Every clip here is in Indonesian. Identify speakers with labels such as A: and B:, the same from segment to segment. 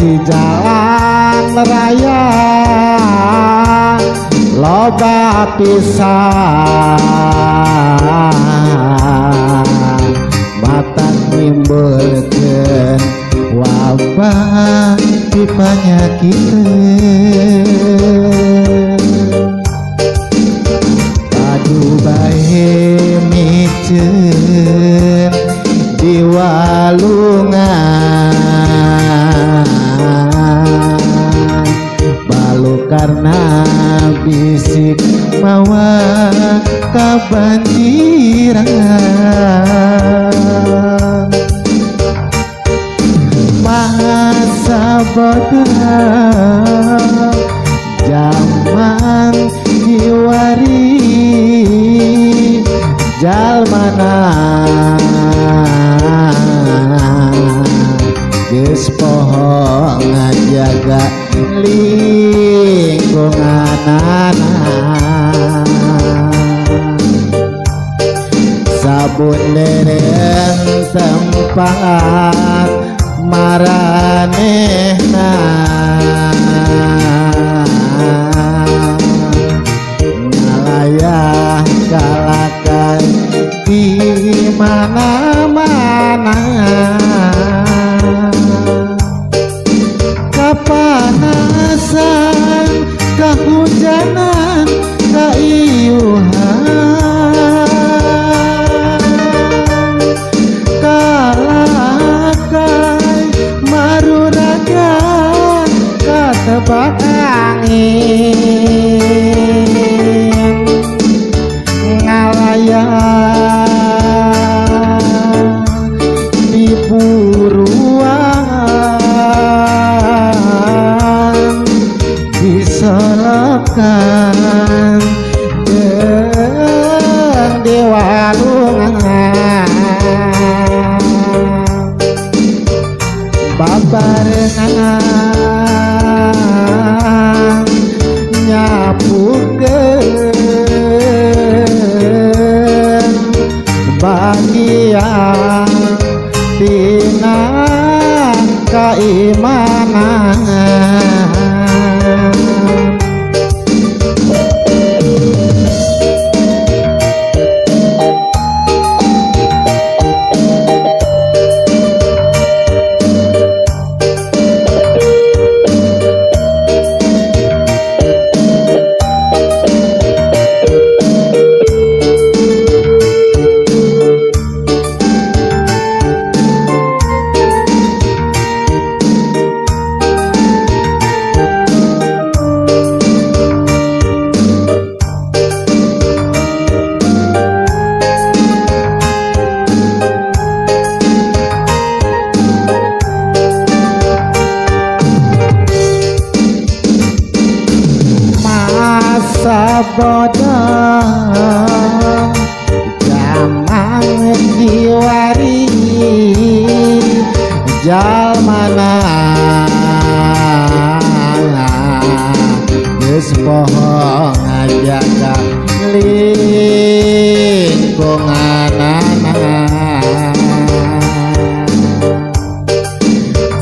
A: di jalan raya loba pisan mata nimbulkeun wabah di panyakiteun padu bae miceun di walungan balu karena bisik mawa kabanjiran masa bodoh zaman diwari jalmana geus poho ngajaga lingkunganana sabun deren tempat maranehna ngalayah kalakan di mana-mana kapanasan kahujanan kaiuhan kalakai maruragan katebak angin ngalayah di buruan disolokan jeung di walungan babarengan nyapukeun bagian tina keimanan bodoh zaman diwari jalmana geus poho ngajaga lingkunganana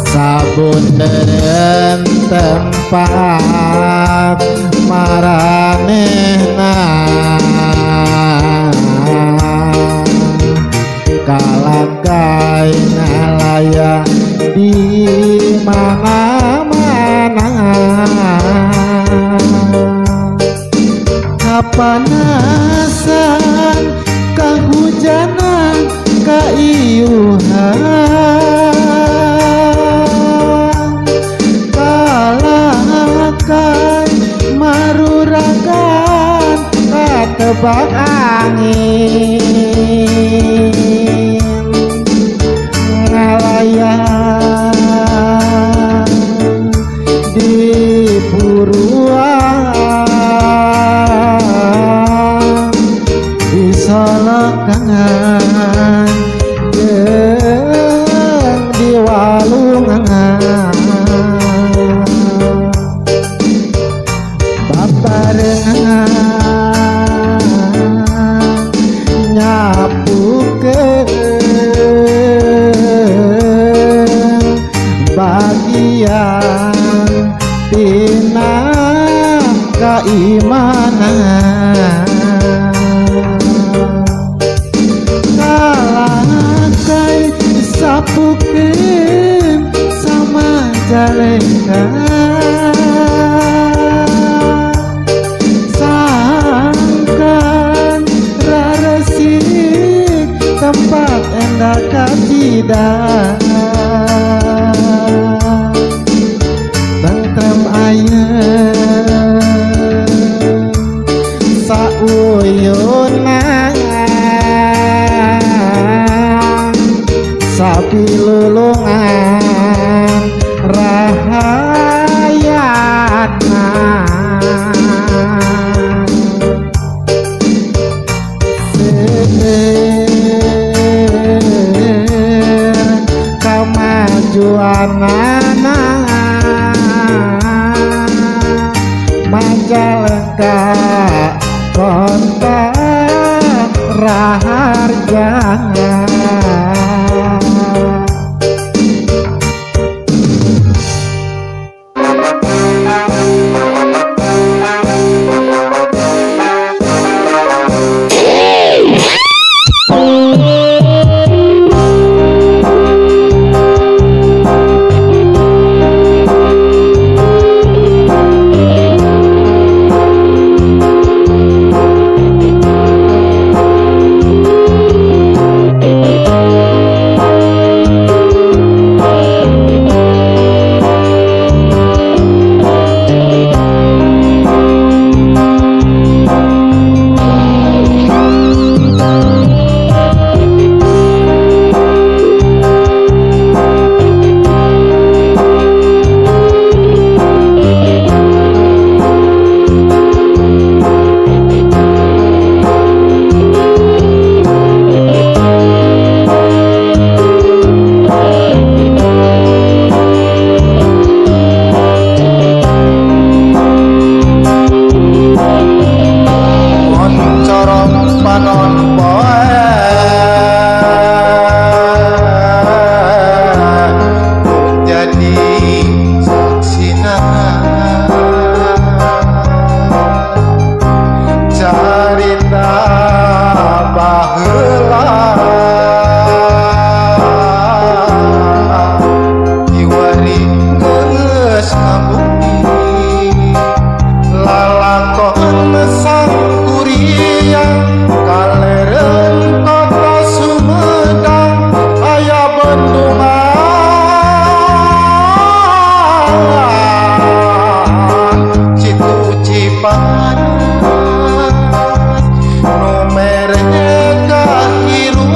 A: sabun deren tempat maranehna kalakai ngalayah di mana-mana kapanasan kahujanan kaiuhan kalakai maruragan katebak angin ngalayah di buruan disolokan jeung di walungan babarengan nyapu Panana Majalengka Kota Raharja
B: No mereka hirup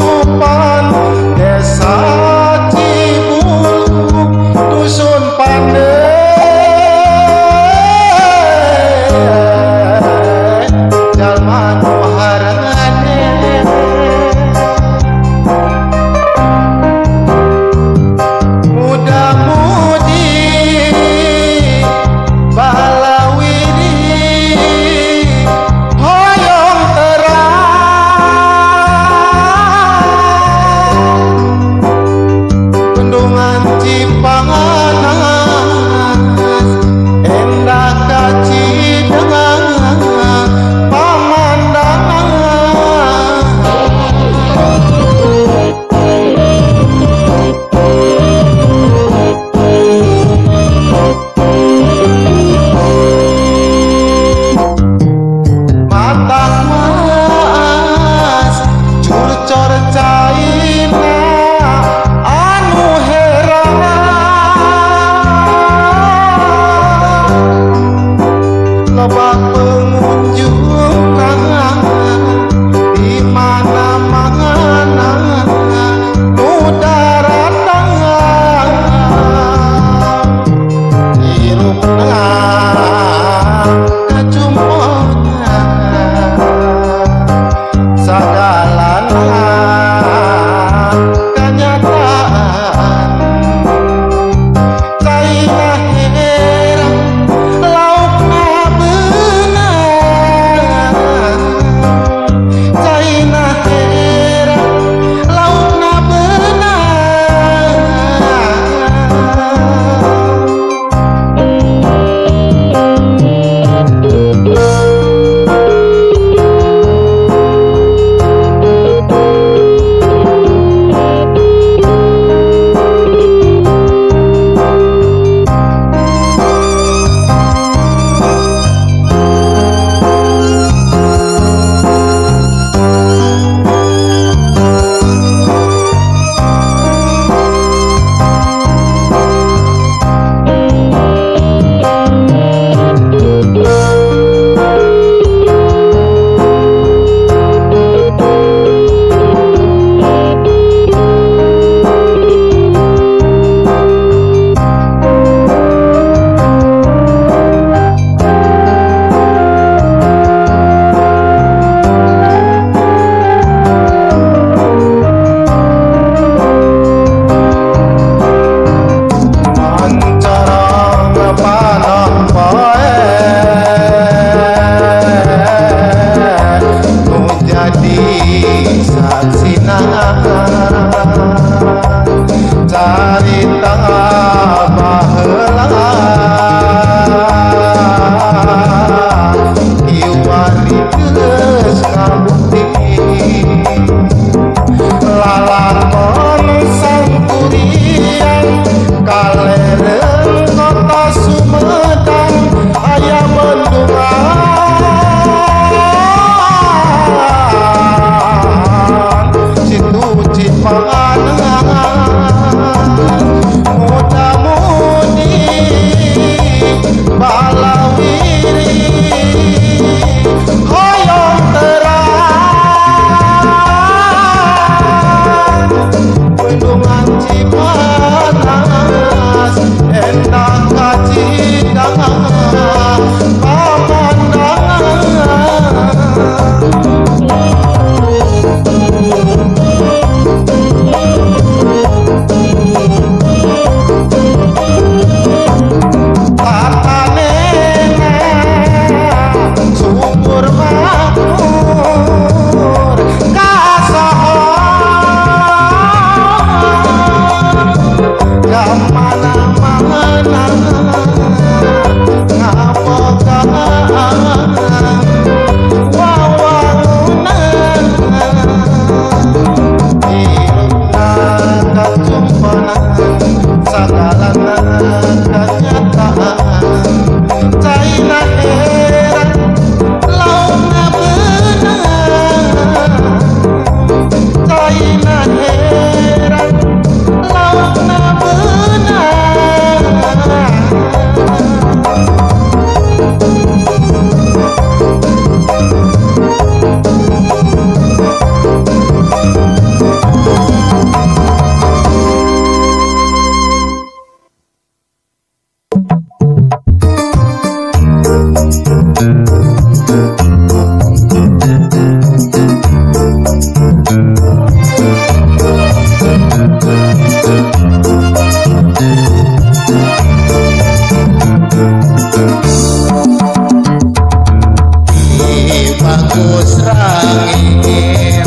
B: bagus rangin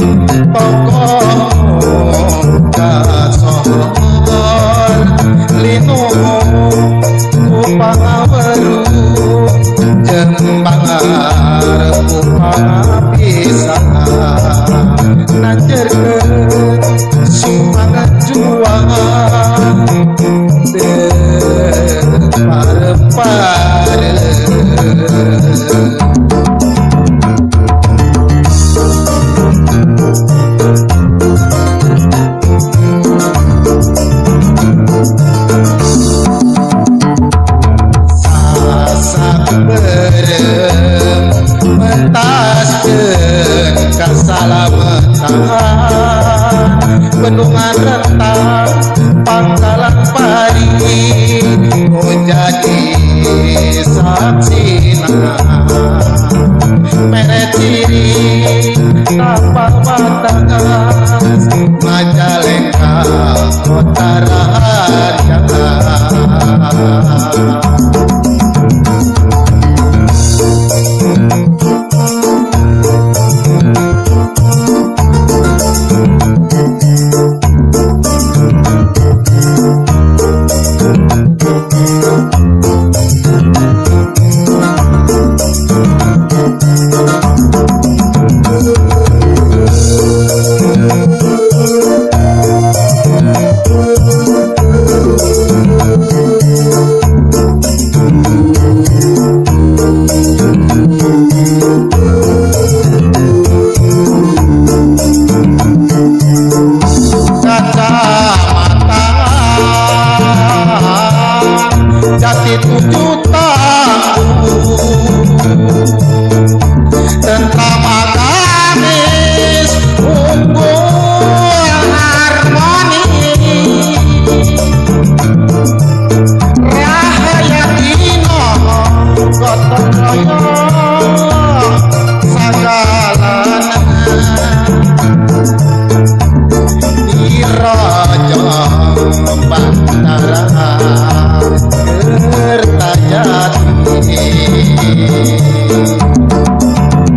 B: tokoh kasor linu upaweru jembangar upapisan nanjerkeun sumangat juang pare-pare bendungan rentang pangkalan pari jadi saksina mere ciri tapak batangan Majalengka kota raja jati 7 tahun tentram agamis unggul harmoni rahaya dino gotong royong sagala di raja Bantara Kertajati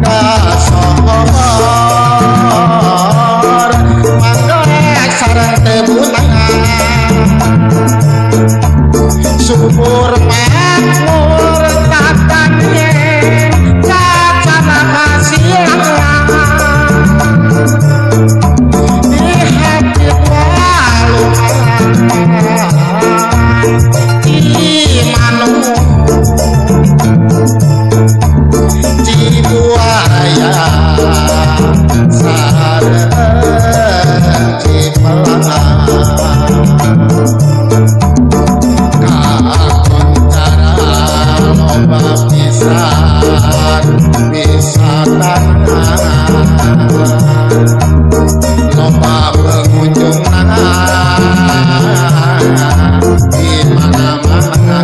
B: kasor manggolek sareng tebunangan subur makmur tatanye cacana hasilangan di hati Cibuaya sareng Cipelangan kakoncara loba pisan wisatana loba pengunjung di mana-mana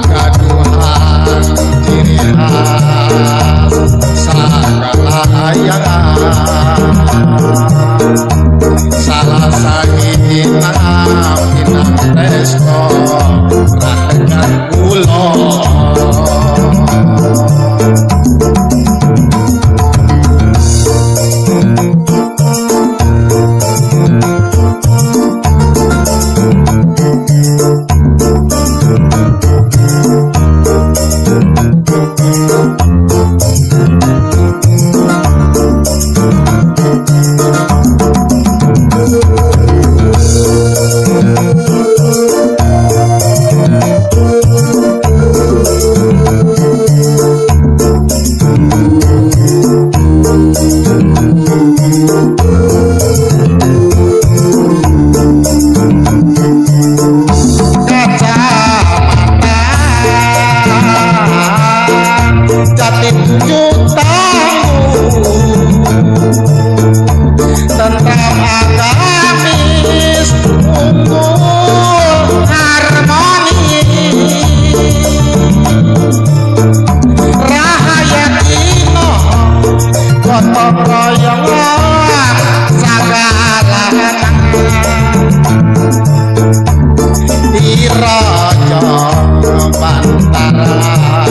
B: kagaduhan ciri khas sakalayangan salah sahina pinang resto rategan kula jati 7 tahun tentram agamis unggul harmoni rahaya dino gotong royong sagala di raja Bantara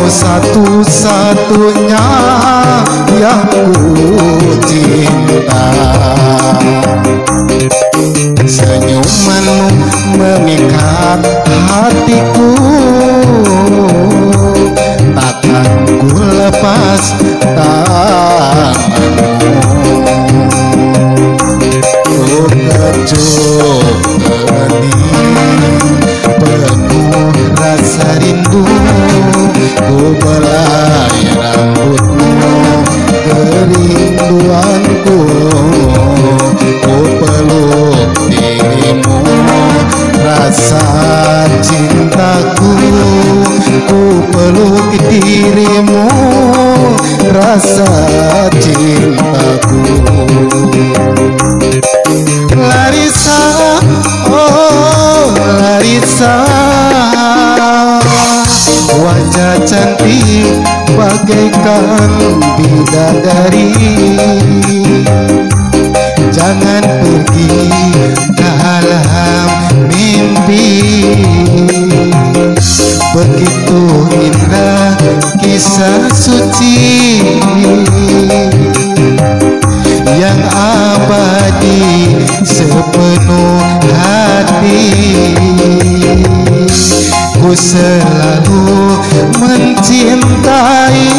B: satu-satunya yang ku cinta. Senyumanmu memikat hatiku, takkan ku lepas tanganmu. Ku kecup kening penuh rasa rindu, ku belai rambutmu kerinduanku, ku peluk dirimu rasa cintaku, ku peluk dirimu rasa cintaku. Larissa, oh Larissa, wajah cantik bagaikan bidadari. Jangan pergi dalam mimpi, begitu indah kisah suci yang abadi sepenuh hati. Ku selalu mencintai.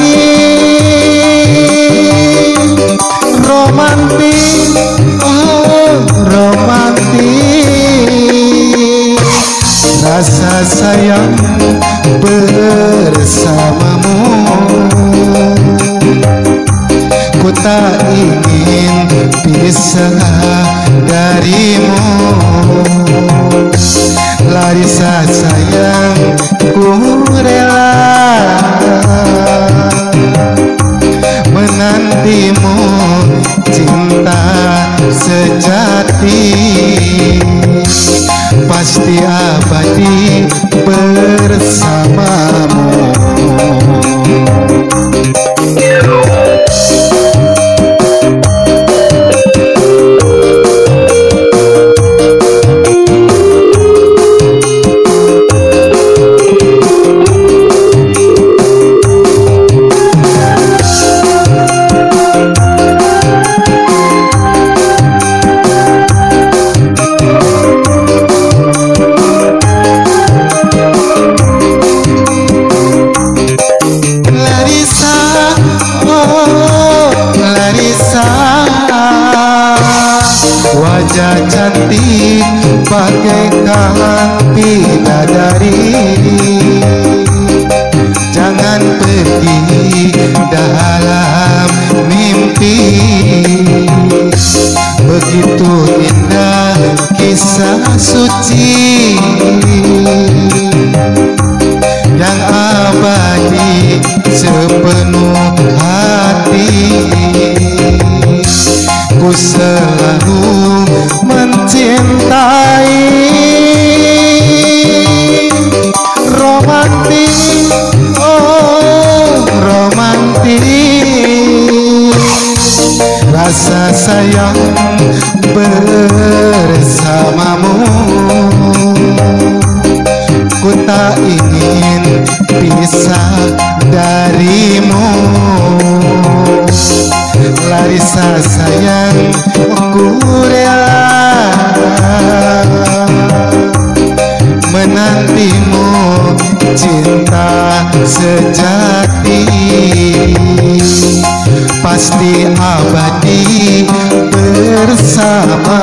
B: Romantis, oh romantis, rasa sayang bersamamu. Ku tak ingin pisah darimu. Larissa sayang, ku rela menantimu, cinta sejati pasti abadi bersamamu. Wajah cantik bagaikan bidadari. Jangan pergi dalam mimpi, begitu indah kisah suci yang abadi sepenuh hati. Ku selalu mencintai. Romantis, oh romantis, rasa sayang bersamamu. Ku tak ingin pisah darimu. Larissa sayang, ku rela menantimu, cinta sejati pasti abadi bersamamu.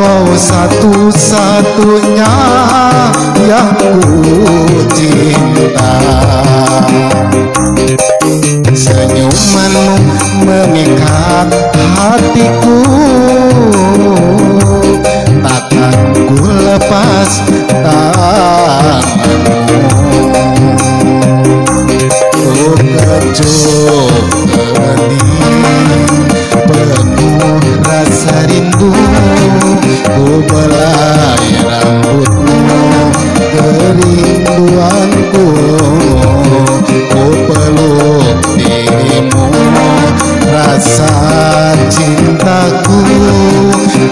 B: Kau satu-satunya yang ku cinta. Senyumanmu memikat hatiku, takkan ku lepas tanganmu. Ku kecup kening penuh rasa rindu, ku belai rambutmu kerinduanku, ku peluk dirimu rasa cintaku,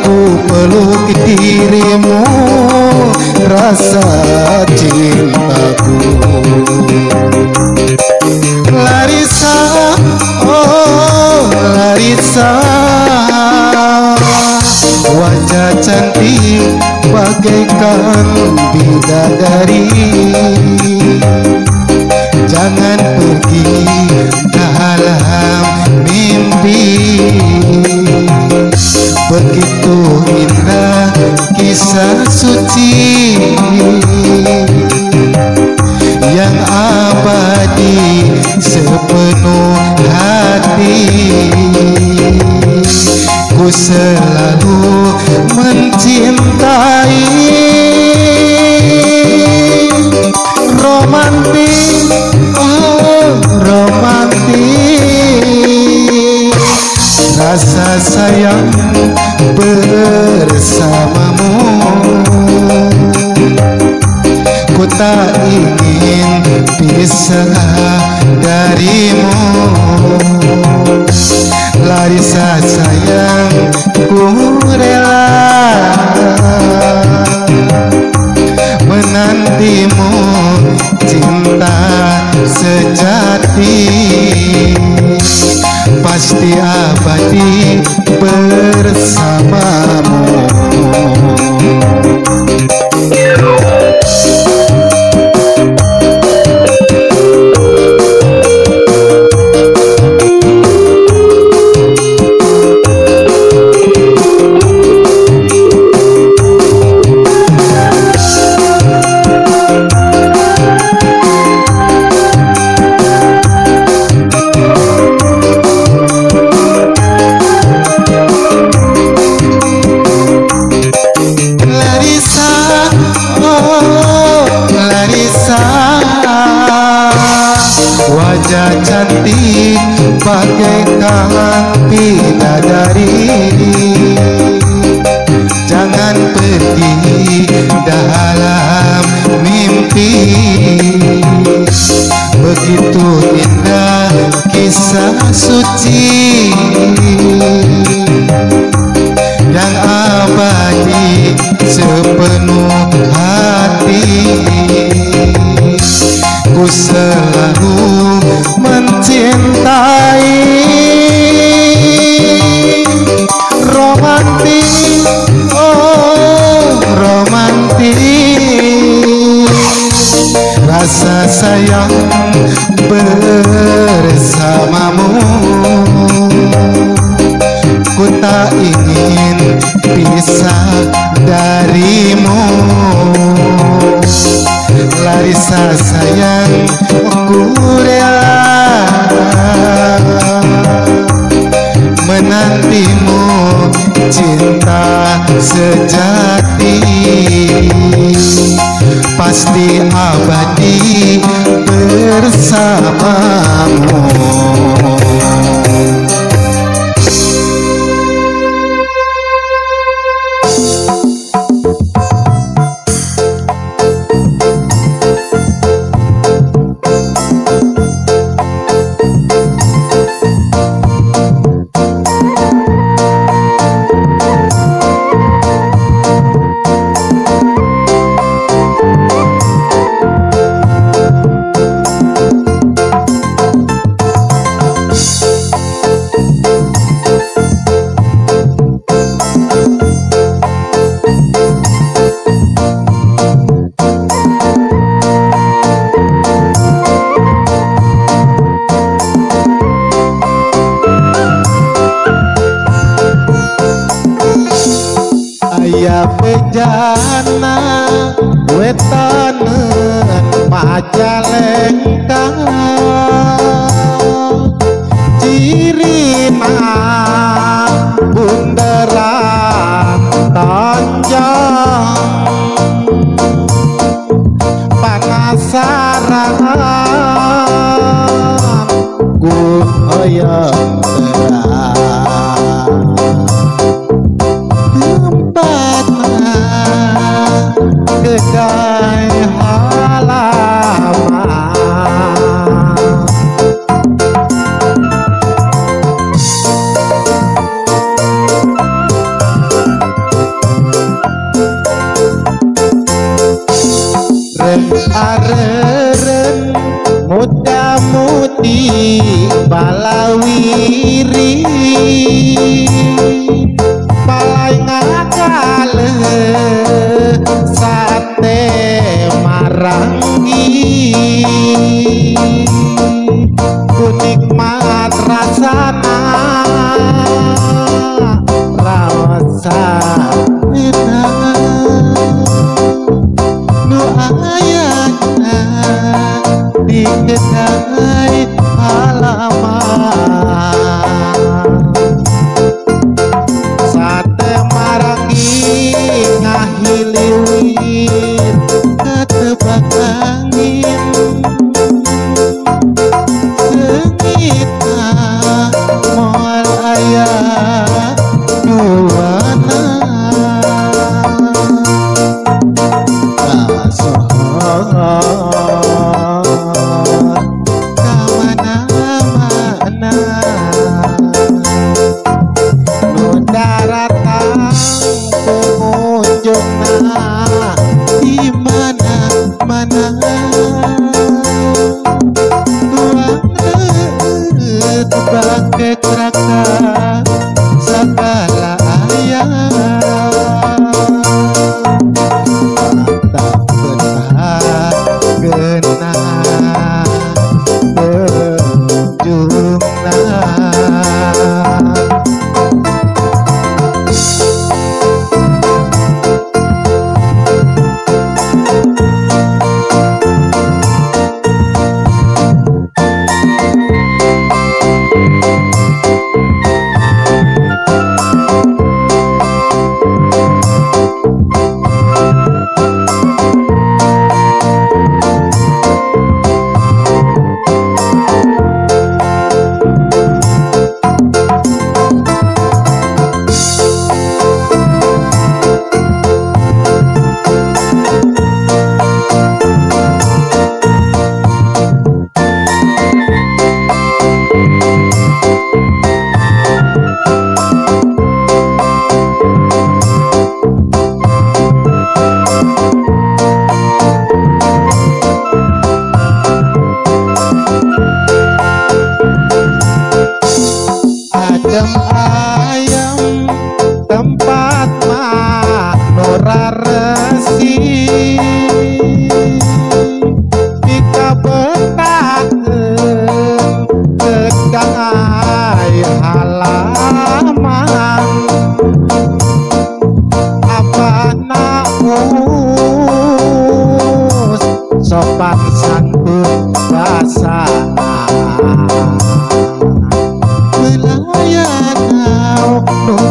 B: ku peluk dirimu rasa cintaku. Larissa, oh Larissa, wajah cantik bagaikan bidadari. Jangan pergi dalam mimpi, begitu indah kisah suci yang abadi sepenuh hati. Ku selalu mencintai. Romantis, oh romantis, rasa sayang bersamamu. Ku tak ingin pisah darimu. Larissa sayang, ku rela menantimu, cinta sejati pasti abadi bersamamu. Wajah cantik bagaikan bidadari. Jangan pergi dalam mimpi, begitu indah kisah suci yang abadi sepenuh hati. Ku selalu mencintai. Romantis, oh romantis, rasa sayang bersamamu. Ku tak ingin pisah darimu. Larissa sayang, ku rela menantimu, cinta sejati pasti abadi bersamamu.
A: ya bejana wetanen Majalengka cirina bunderan tonjong panasaran ku hoyong terang tempatna kedai halaman areren muda-mudi balawiri palai ngakale sate marangi kunikmat rasana rasa nu ayana di kedai halaman sate marangi ngahiliwir ketebak angin sengita moal ayah duana kamana-mana nu daratan pengunjungna di mana-mana tuanget bangke kraka segala ayah tak pernah kena berjumlah adem ayam tempat manora resi kita betakeun kedai halaman abana us sopan santun basana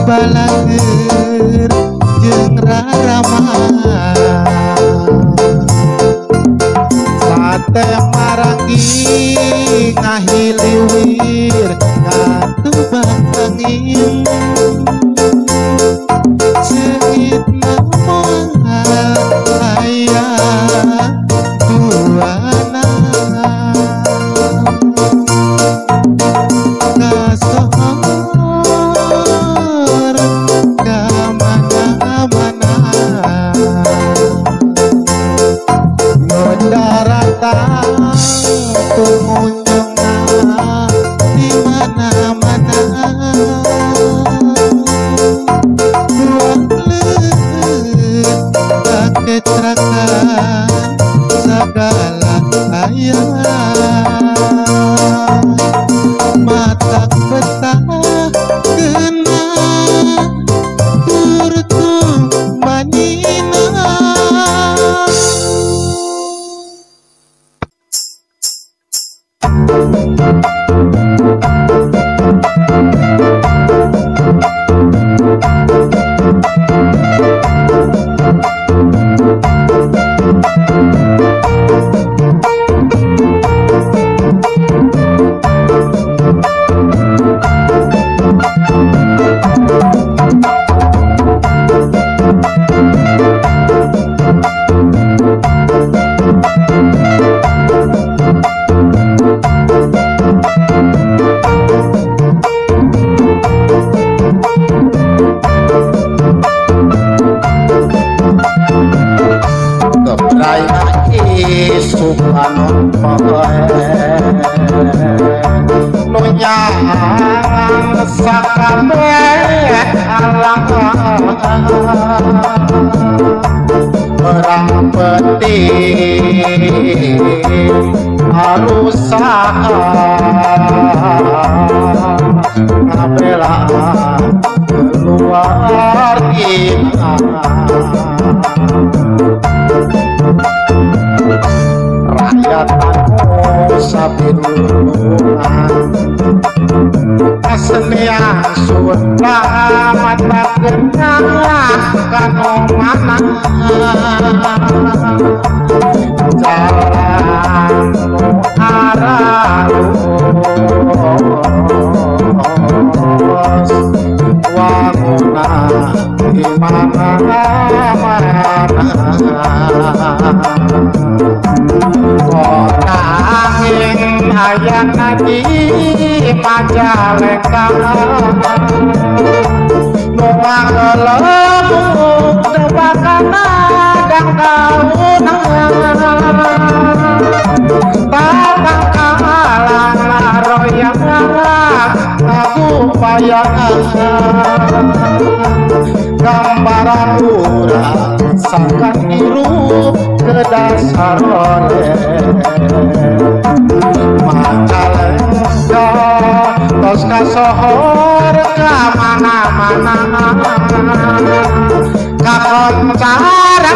A: balager jeung rarama panon poe nunyang sakabeh alang perang penting harus ngabela keluar kita rakyat anu sabirulungan kesenian Sunda mata genang kanu mana jalan nu aralus wanguna di mana-mana konangin hayang di Majalengka nuang gelembung tebakana dang daun batang kalang laroyang ngagupayangan gambaran urang sangkan hirup ke dasar oleh Majalengka tos kasohor ka mana-mana kakoncara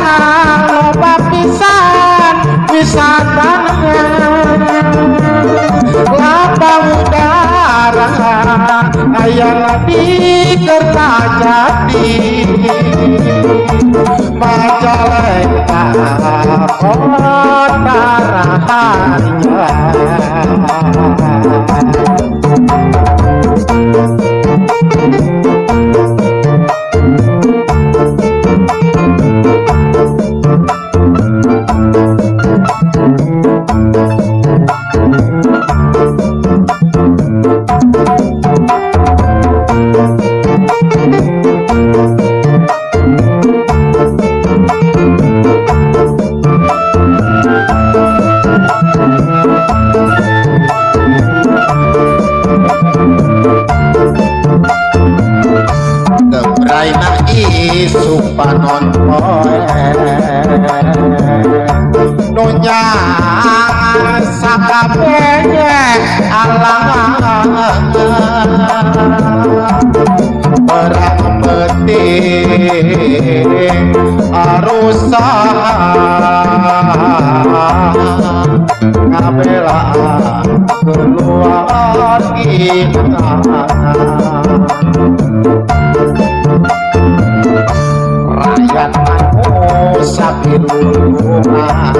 A: loba pisan wisatana lapang udara aya di Kertajati Majalengka kota rahasia panon poe nunyang sakabeh alang perang penting harus ngabela keluar kita rakyat anu sabirulungan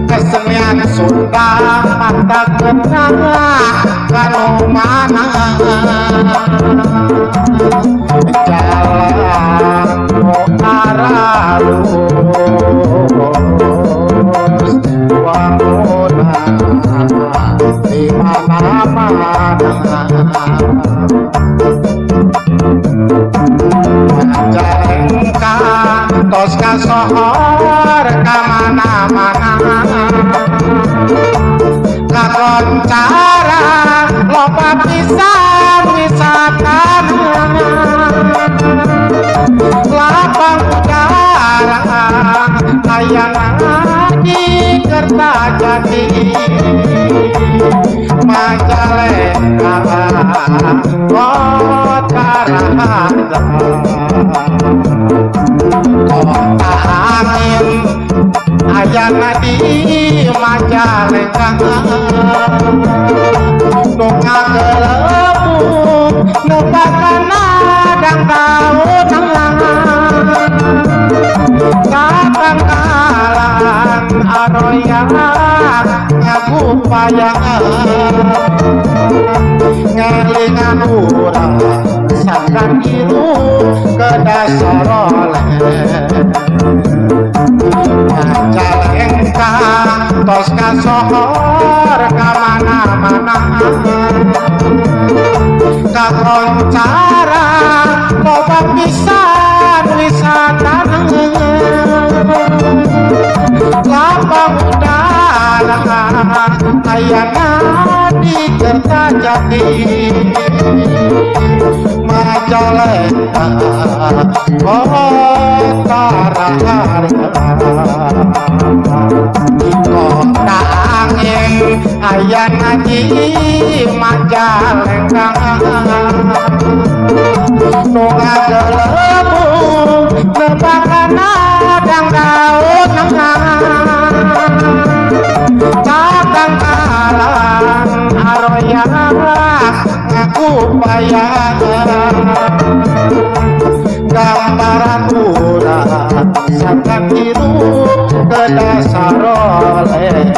A: kesenian Sunda mata genang kanu mana jalan nu aralus wanguna di mana-mana Majalengka tos kasohor ka mana-mana kakoncara loba pisan wisatana lapang udara hayang di Kertajati Majalengka kota rahasia kota angin ayana di Majalengka nunga gelembung nubakana dang daun batang kalang aroyang ngagupayangan ngelingan urang sangkan hirup ke dasar oleh Majalengka tos kasohor ka mana-mana kakoncara loba pisan wisatana ayana di Kertajati Majalengka kota raharja kota angin ayana di Majalengka nunga gelemu nebakana dang daun takang alam aroya ngaku payah gambaran urang sakan biru ke dasar oleh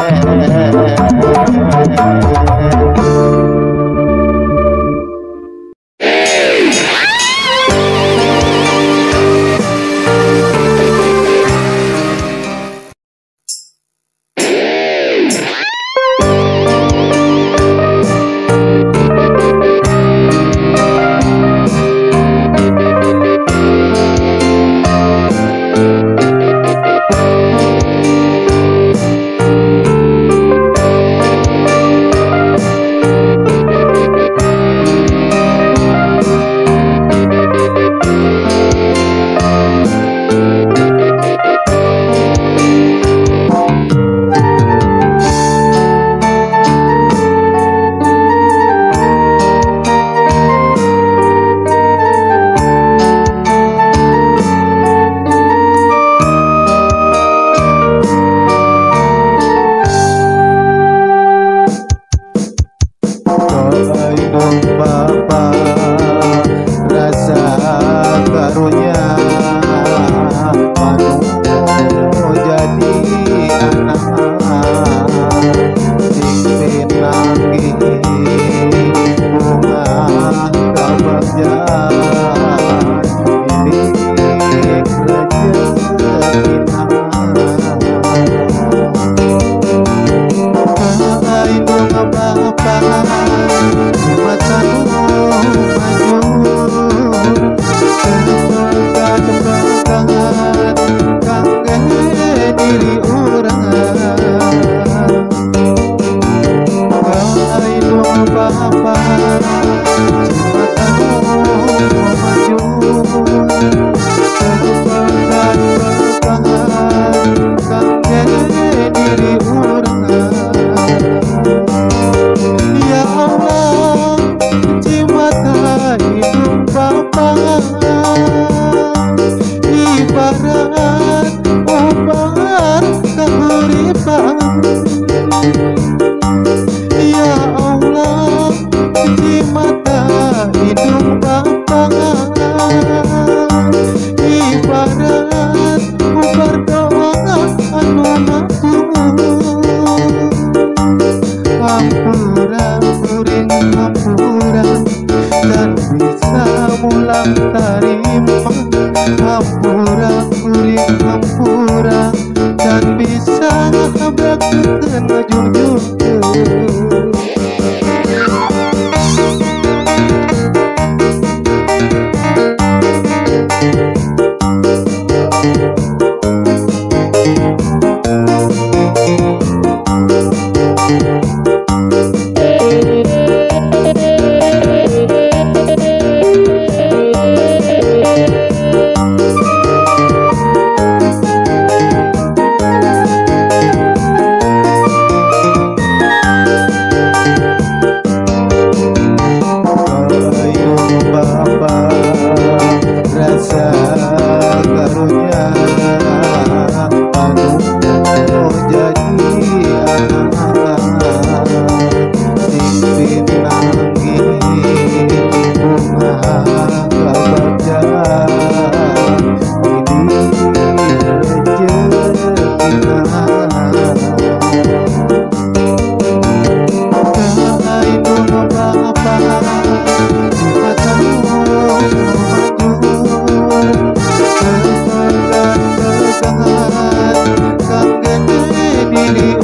B: diri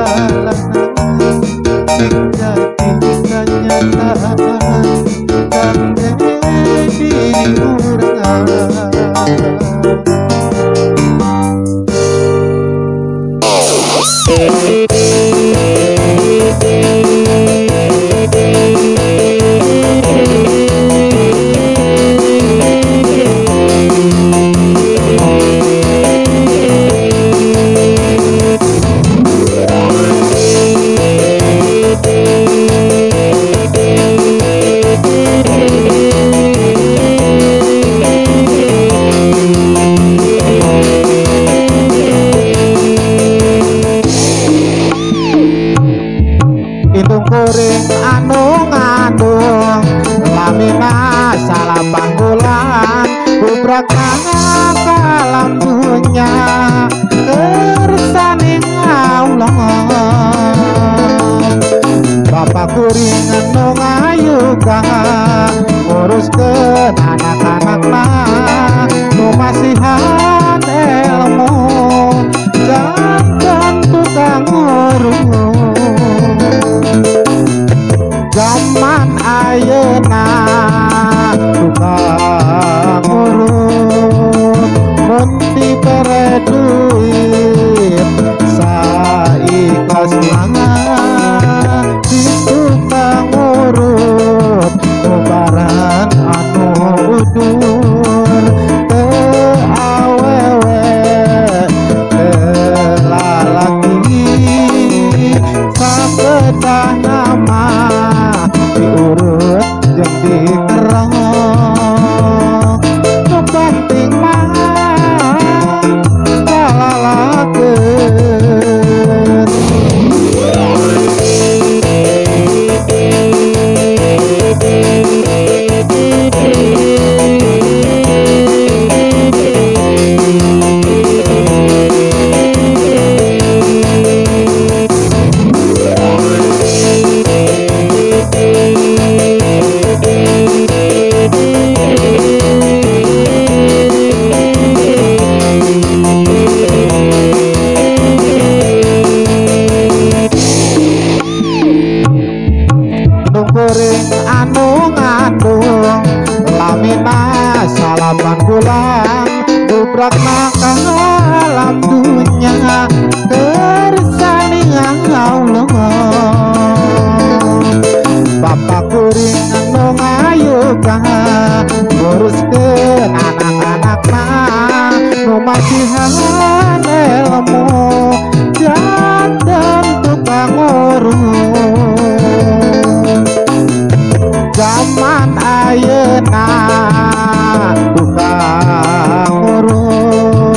B: halangan sing dadi kenyataan kangge diri urang.
A: Indung kuring anu ngandung lamina salah panggulan bubrak kalam dunya kersaning Allah. Bapak kuring anu ngayugan nguruskeun anak-anak mah nu masihan ilmu jangan tukang ngurus. Zaman ayeuna tukang urut mun dibere duit saikhlasna di tukang urut lebaran anu udur teu awewe teu lalaki sakedah nama diurut jeung diterong nu penting mah kalalakeun. Kuring anu ngandung lamina salapan bulan bubrak ka alam dunya kersaning Allah. Bapak kuring anu ngayugan nguruskeun anak-anak mah nu masihan ilmu jangan tukang ngurus. Zaman ayeuna tukang urut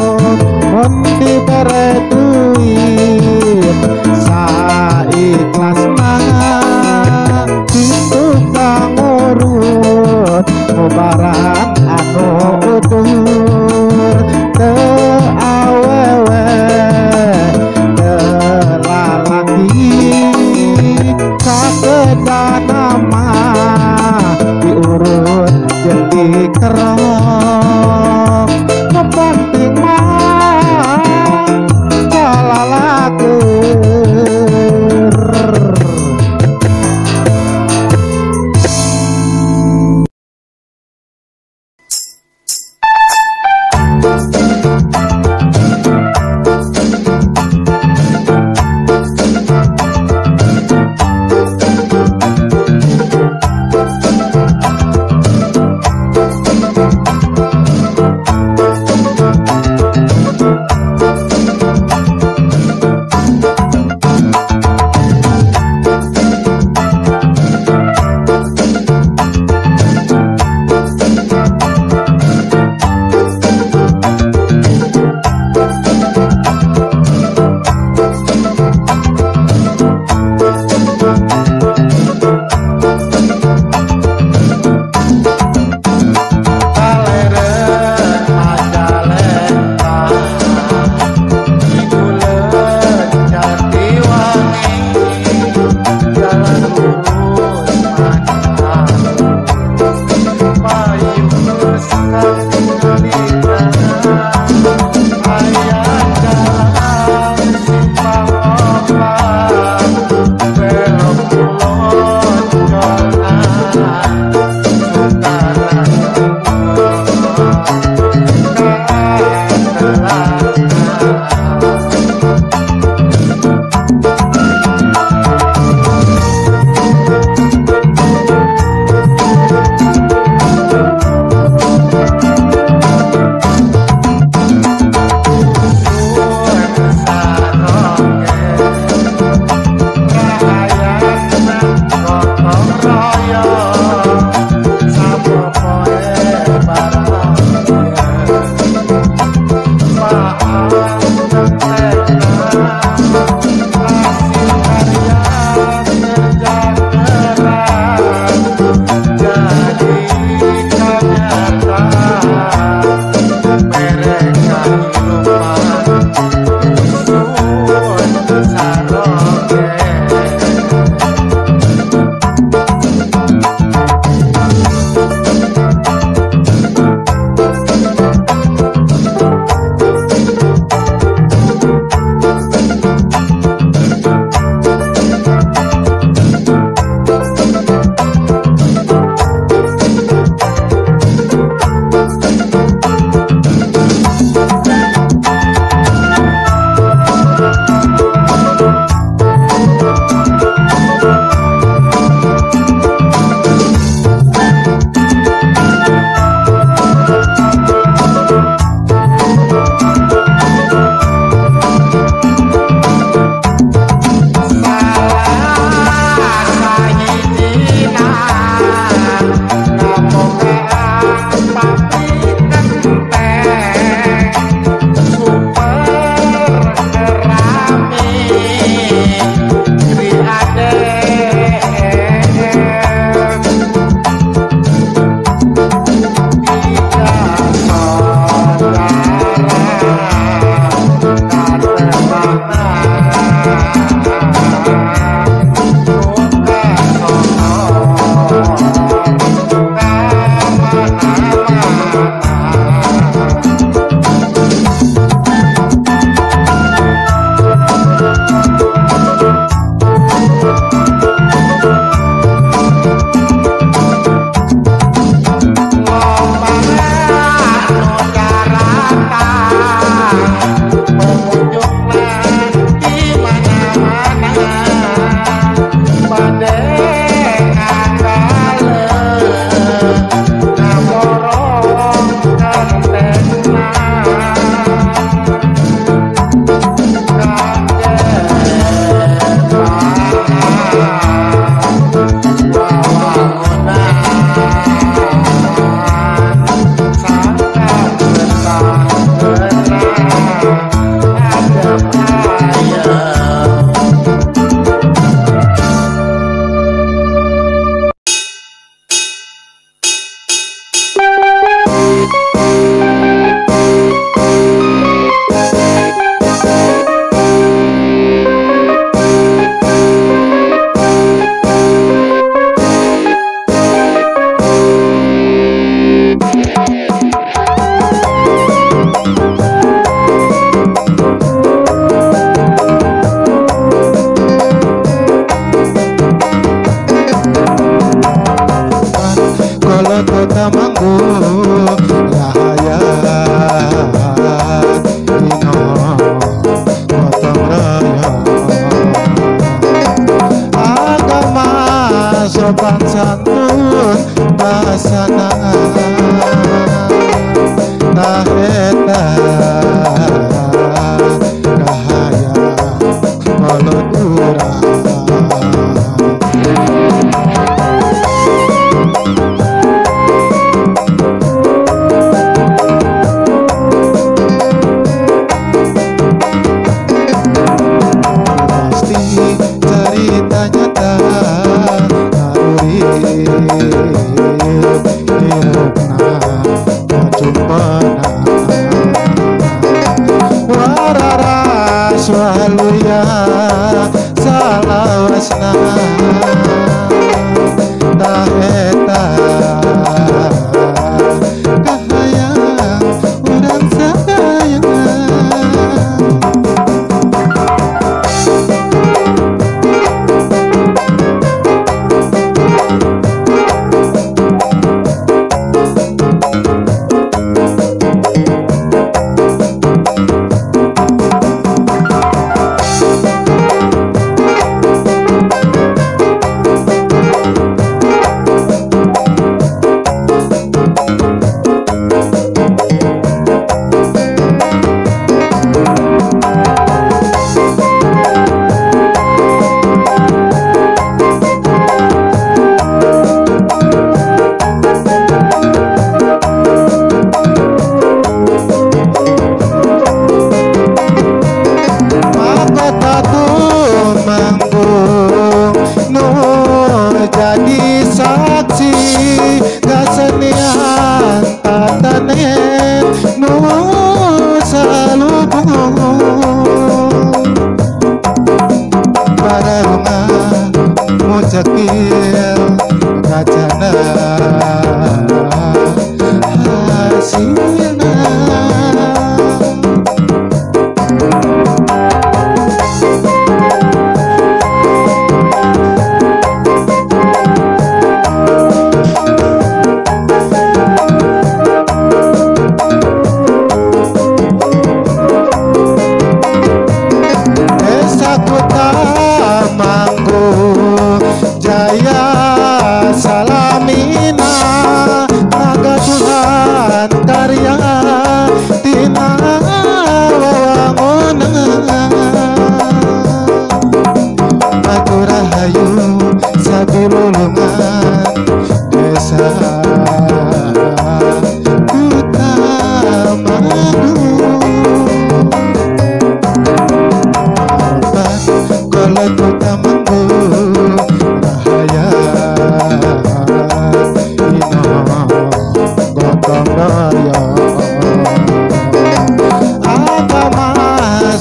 B: sopan santun basana taheta kahaya malodura pasti cerita nyata haruri hirupna jumpana wararas waluya salawasna taheta kahayang urang sadayangan jadi saksi kesenian tatanen nu salubung barunga mujakil kajana hasilna Jaya Salamina naga Tuhan karya tina wawangunan aku rahayu sabilulungan desa Kutamadu Arban kalau Kutamadu rahaya ino gotong daya agama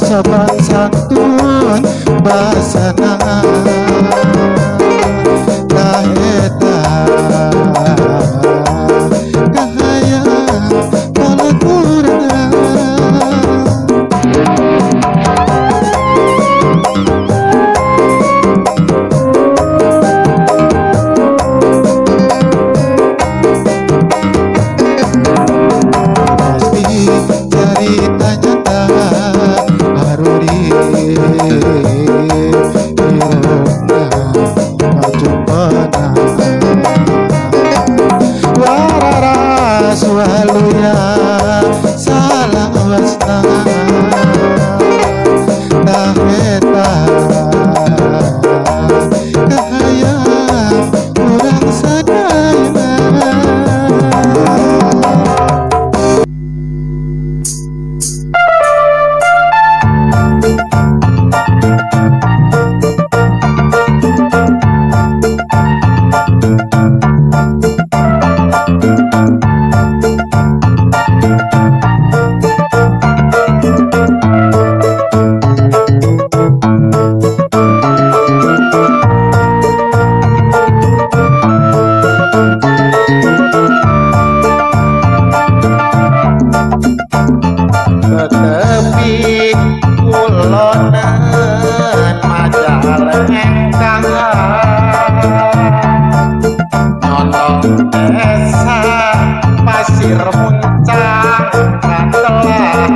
B: sopan santun basana taheta kahayang palaturana cerita nyata haruri hirupna kajumpana wararas waluya salawasna taheta kahayang urang sadayana tepi kulonan majar engkang nono desa pasir muncang katelah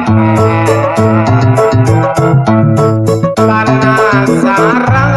B: panasaran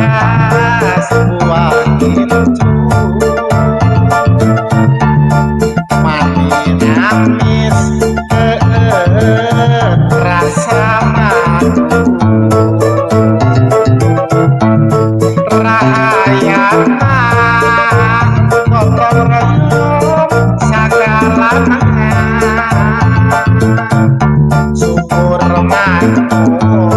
B: khas buah kincu manis amis rasa madu rahayana gotong royong sagala syukur makmur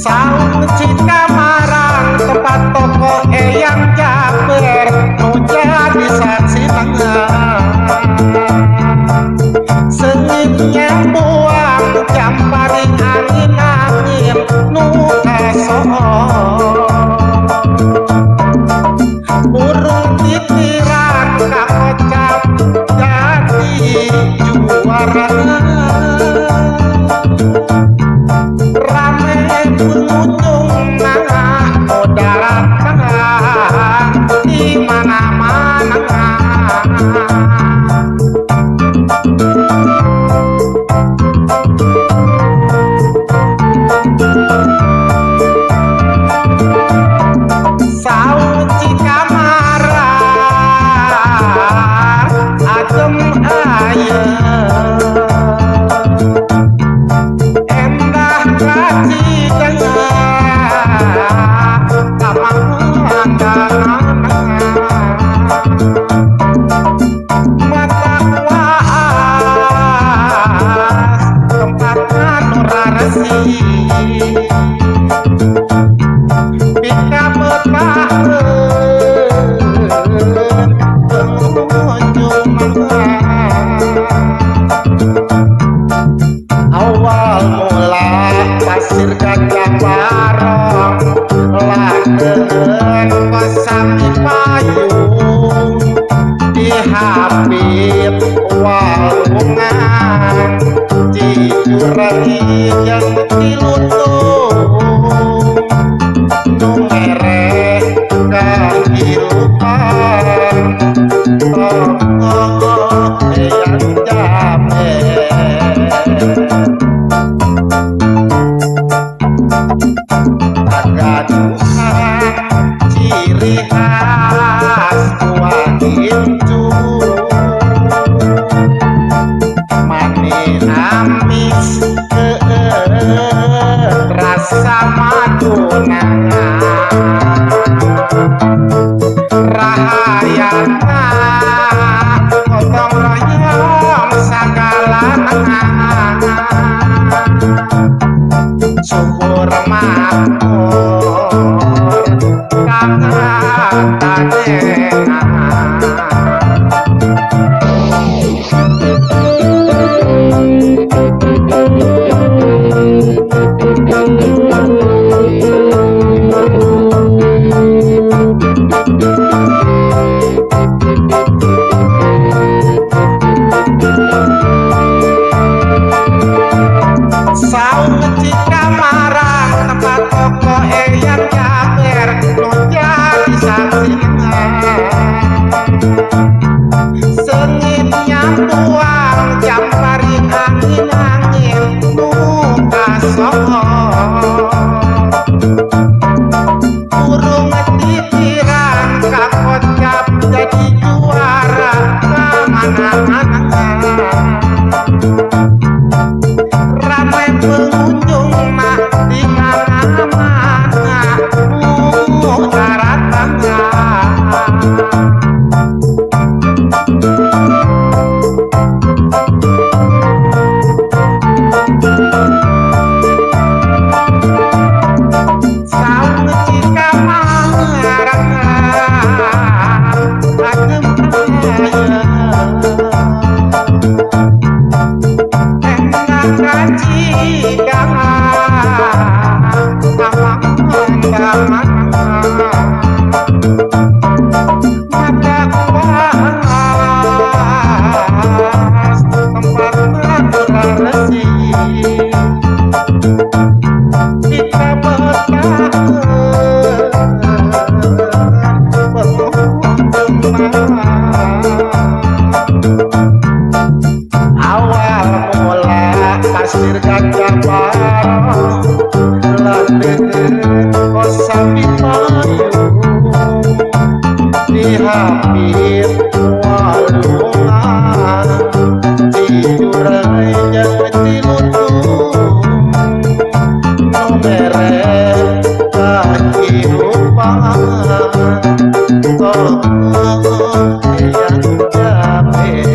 B: saung cika marang tempat toko eyang jaber mau jadi saksi tengah sengitnya buang jamparing angin-angin nuka soho burung titiran kakocap jadi juara rame pengunjung nangah udara tengah di mana-mana saung cika marah adem ayem endah kaci tengah tamangan mata kuas tempat manura resi pika betaheun pengunjung awal mula pasir gajah barong lakeun pasami payung di habib walungan cijurai yang tilutung nu mereh kahirupan toko eyang jaber agaduhan ciri khas buah kincu manis amis rasa madu rahayana gotong royong sagala syukur makmur kakak tanengan saung cika marang tempat toko eyang jaber nu jadi saksi sengitnya buang jamparing angin-angin nuka soho burung titiran kakocap jadi juara kemana-mana ramai pengunjung mah di mana-mana utara tengah Kosapi payu dihapit walungan dijurai jadi lutung nomere kehidupan kok yang capek.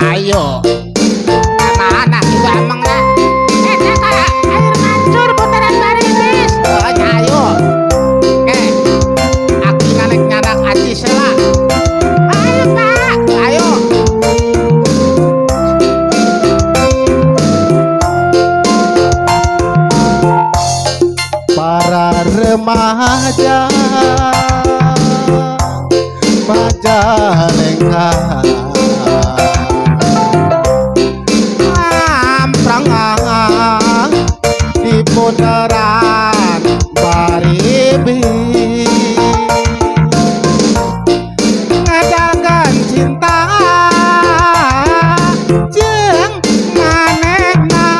A: Ayo, mana itu emangnya?
C: Kayak air mancur putaran Baribis.
A: Ayo, aku nganek nyanak aci sela.
C: Ayo Pak.
A: Ayo,
B: Para remaja Majalengka
A: amprang di putaran Baribis ngadakan cinta jeung manehna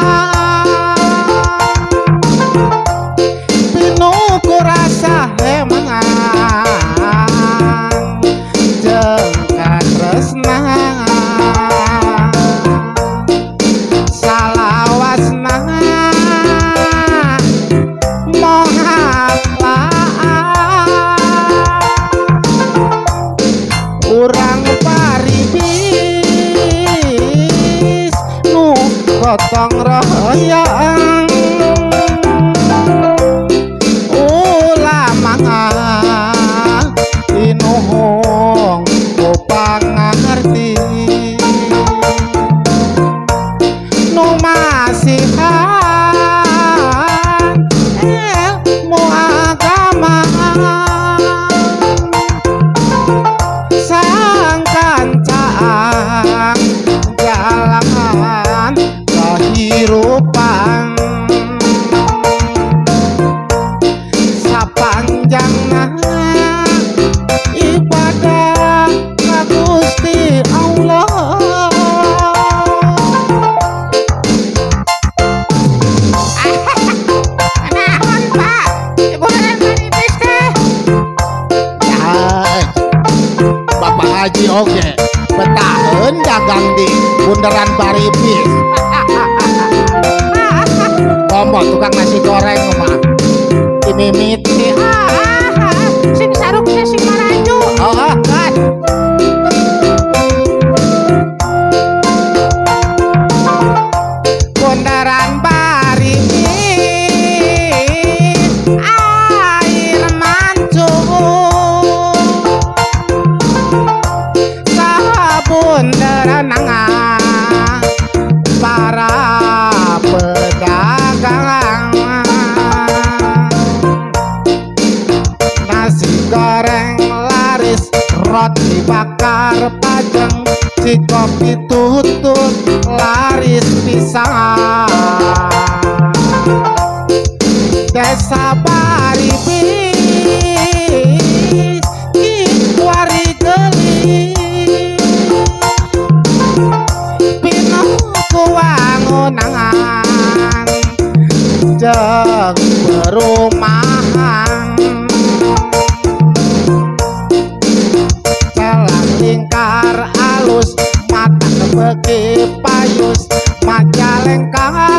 A: pinuku rasa hemangan jeung katresnan salawasna urang Baribis nu gotong royong ulama inuhung ku pangarti nu masihan ilmu agama sang kancaan jalan kehidupan sapanjangna ibadah ka Gusti Allah.
C: Naon Pak? Putaran Baribis teh.
A: Ya, Bapak Haji oge betaheun dagang di bundaran Baribis. Komo tukang nasi goreng mah dimimiti.
C: Sing saruknya sing maraju.
A: Oh, kan. Bundaran Baribis air mancur sabundaran nangan para pedagang nasi goreng laris roti bakar pajeng si kopi tutut laris pisang desa Baribis kiwari gelis pinuku wangunangan jeung perumahan celang lingkar alus mata kebeki payus Majalengka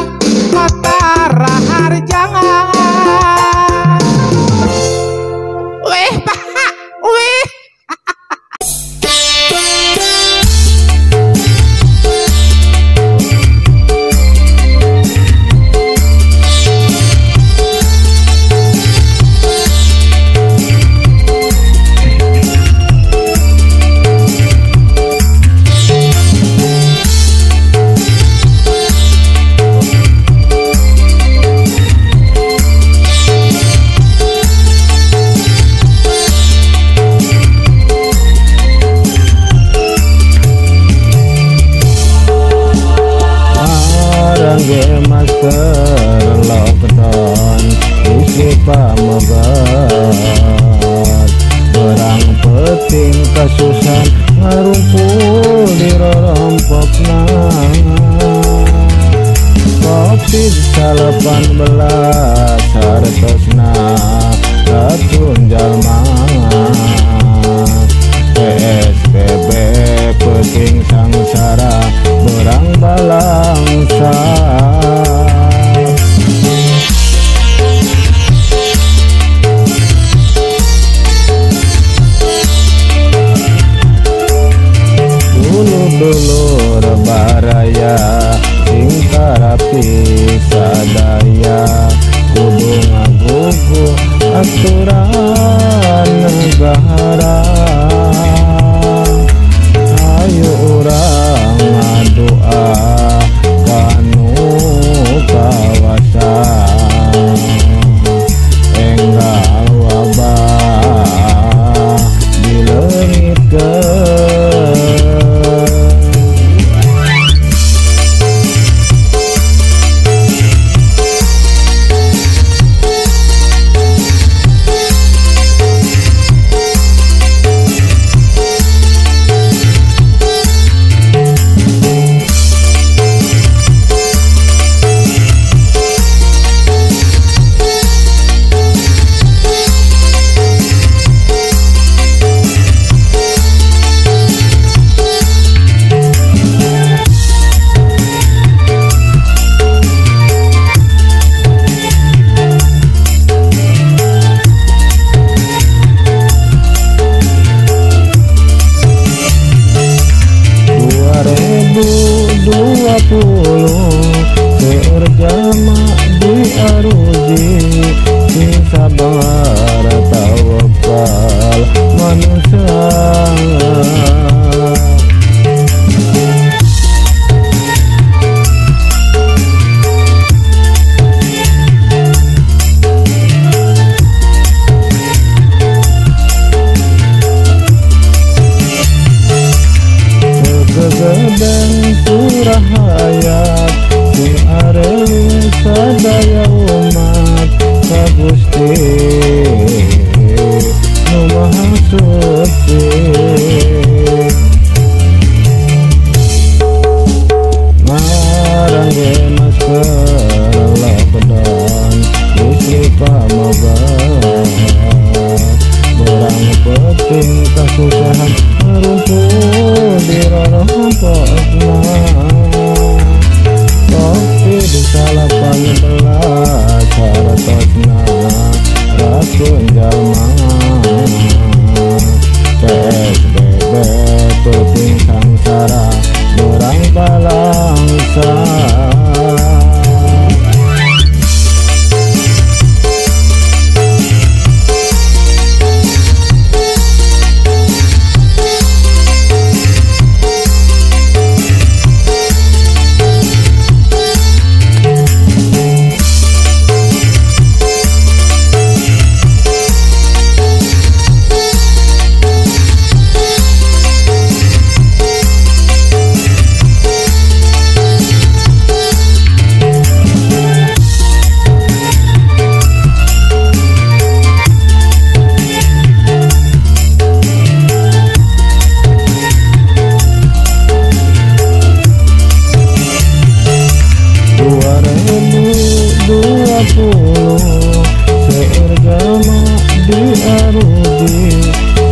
B: kasusan ngarumpul di rorompokna kopi di salapan belas hartosna racun jalma PSBB peting sangsara berang balangsa dulur baraya sing karapi sadaya kudu ngagugu aturan negara ayo urang ngadoa kanu kawasan enggal wabah dileungitkeun Serjama di aruji sing sabar tawakal manusia segedeng surahayat sing areuing sadaya umat ka Gusti nu Maha Suci marangge masker lapedan Gusti pamoga berang peting kasusahan rumpul di rorompokna kopi di salapan belas hartosna racun jalma PSBB peting sangsara berang balangsa serjama di aruji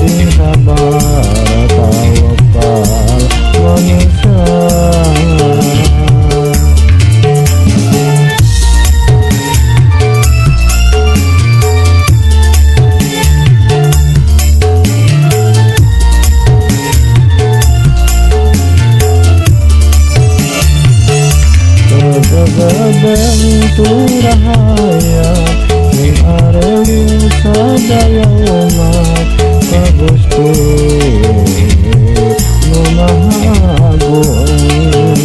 B: sing sabar tawakal manusia segedeng surahayat sing areuing sadaya umat ka Gusti nu Maha Agung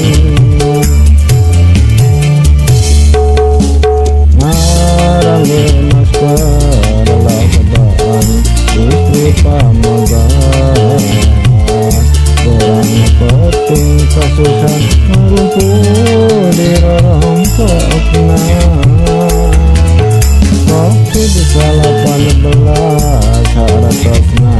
B: marangge masker lapedan Gusti pamoga berang peting kasusan ngarumpul di rorompokna kopi di salapan belas hartosna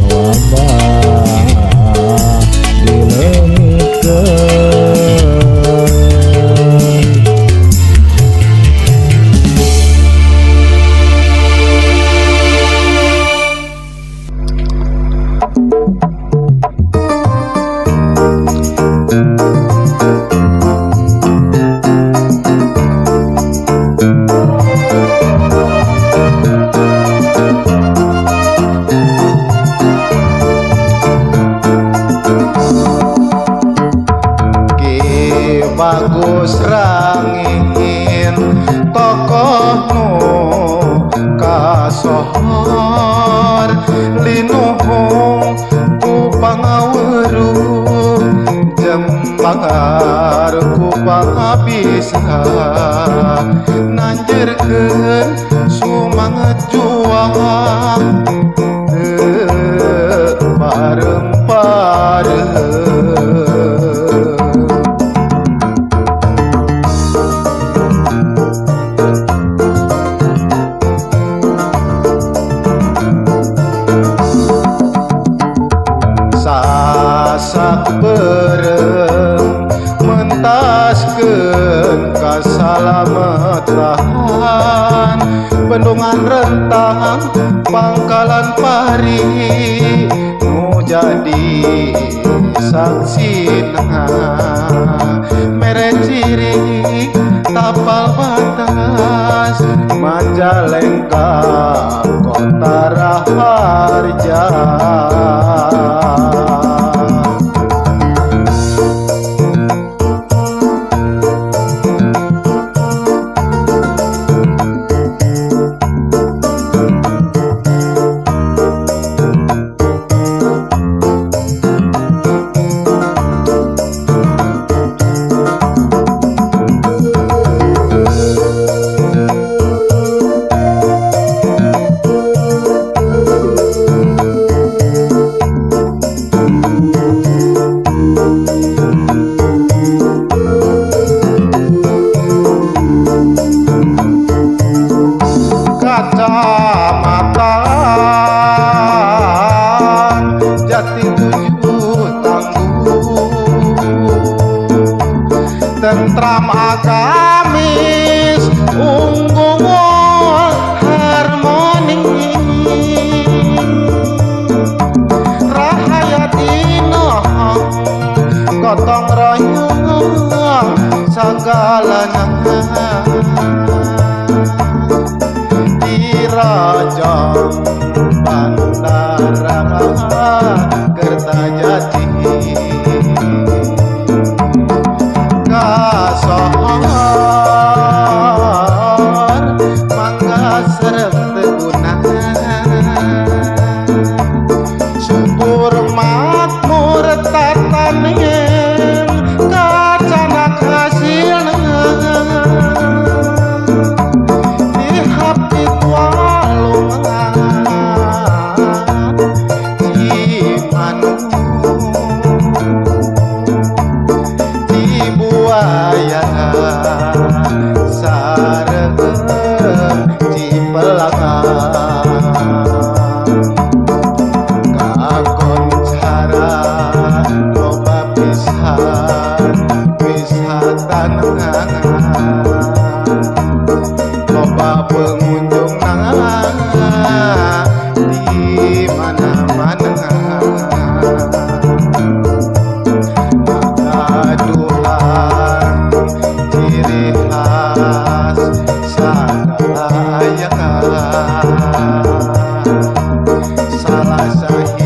B: wabah dilengitkeun.
D: Bagus rangin tokohnu kasohor linuhung ku pangaweruh jembangar ku pangabisa nanjerkeun sumanget juang parem-parem. Sasak berem mentaskeun kasalamatan bendungan rentang pangkalan pari nu jadi saksina mere ciri tapal batas Majalengka kota Raharja. Kecamatan Jatitujuh Tangguh tentram agamis unggung harmoni rahayat inoh gotong royong sagalana Rajang Bandara Kertajati kasohor mangga serep tegunan subur makmur tatanen kacanak hasilna sareng Cipelangan kakoncara loba pisan wisata loba pengunjung di mana-mana. Ciri khas Sagalayan salah sahih